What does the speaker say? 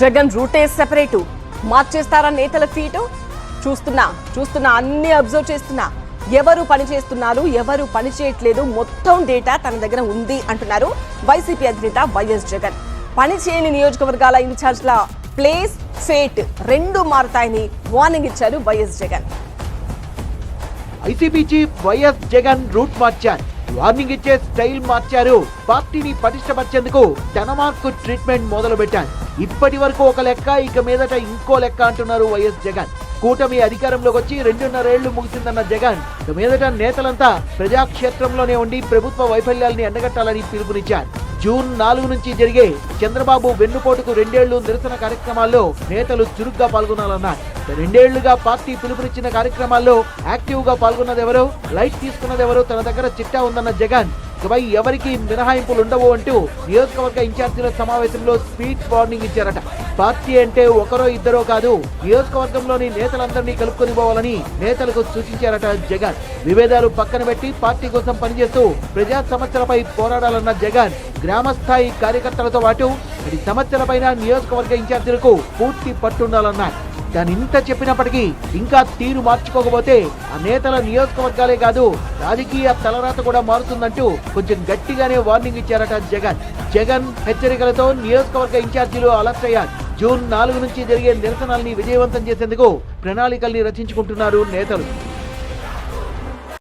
జగన్ రూటే సెపరేటు మార్చేస్తారా నేతల ఫీటు? చూస్తున్నా అన్ని అబ్జర్వ్ చేస్తున్నా. ఎవరు పని చేస్తున్నారు, ఎవరు పని చేయట్లేదు, మొత్తం డేటా తన దగ్గర ఉంది అంటున్నారు వైసీపీ అధినేత వైఎస్ జగన్. పని చేయని నియోజకవర్గాల ఇన్ఛార్జ్ల ప్లేస్, ఫేట్ రెండు మారుతాయని వార్నింగ్ ఇచ్చారు YS Jagan. ICB chief YS Jagan route మార్చారు, వార్నింగ్ ఇచ్చే స్టైల్ మార్చారు. పార్టీని పటిష్టపరిచేందుకు తన మార్కు ట్రీట్మెంట్ మొదలు పెట్టారు. ఇప్పటి వరకు ఒక లెక్క, ఇక మీదట ఇంకో లెక్క అంటున్నారు వైఎస్ జగన్. కూటమి అధికారంలోకి వచ్చి 2.5 ఏళ్లు ముగిసిందన్న జగన్ ఇక మీదట నేతలంతా ప్రజాక్షేత్రంలోనే ఉండి ప్రభుత్వ వైఫల్యాల్ని ఎండగట్టాలని పిలుపునిచ్చారు. జూన్ 4 నుంచి జరిగే చంద్రబాబు వెన్నుపోటుకు 2 ఏళ్లు నిరసన కార్యక్రమాల్లో నేతలు చురుగ్గా పాల్గొనాలన్నారు. 2 ఏళ్లుగా పార్టీ పిలుపునిచ్చిన కార్యక్రమాల్లో యాక్టివ్ గా పాల్గొన్నదెవరో, లైట్ తీసుకున్నదెవరో తన దగ్గర చిట్టా ఉందన్న జగన్ ఇకపై ఎవరికి మినహాయింపులు ఉండవు అంటూ నియోజకవర్గ ఇన్ఛార్జీల సమావేశంలో స్పీడ్ వార్నింగ్ ఇచ్చారట. పార్టీ అంటే ఒకరో ఇద్దరో కాదు, నియోజకవర్గంలోని నేతలందరినీ కలుపుకొని పోవాలని నేతలకు సూచించారట జగన్. విభేదాలు పక్కన పెట్టి పార్టీ కోసం పనిచేస్తూ ప్రజా సమస్యలపై పోరాడాలన్న జగన్ గ్రామస్థాయి కార్యకర్తలతో పాటు ఈ సమస్యలపైన నియోజకవర్గ ఇన్ఛార్జీలకు పూర్తి పట్టుండాలన్నారు. దాని ఇంత చెప్పినప్పటికీ ఇంకా తీరు మార్చుకోకపోతే ఆ నేతల నియోజకవర్గాలే కాదు రాజకీయ తలరాత కూడా మారుతుందంటూ కొంచెం గట్టిగానే వార్నింగ్ ఇచ్చారట జగన్. జగన్ హెచ్చరికలతో నియోజకవర్గ ఇన్ఛార్జీలు అలర్ట్ అయ్యారు. జూన్ 4 నుంచి జరిగే నిరసనల్ని విజయవంతం చేసేందుకు ప్రణాళికల్ని రచించుకుంటున్నారు నేతలు.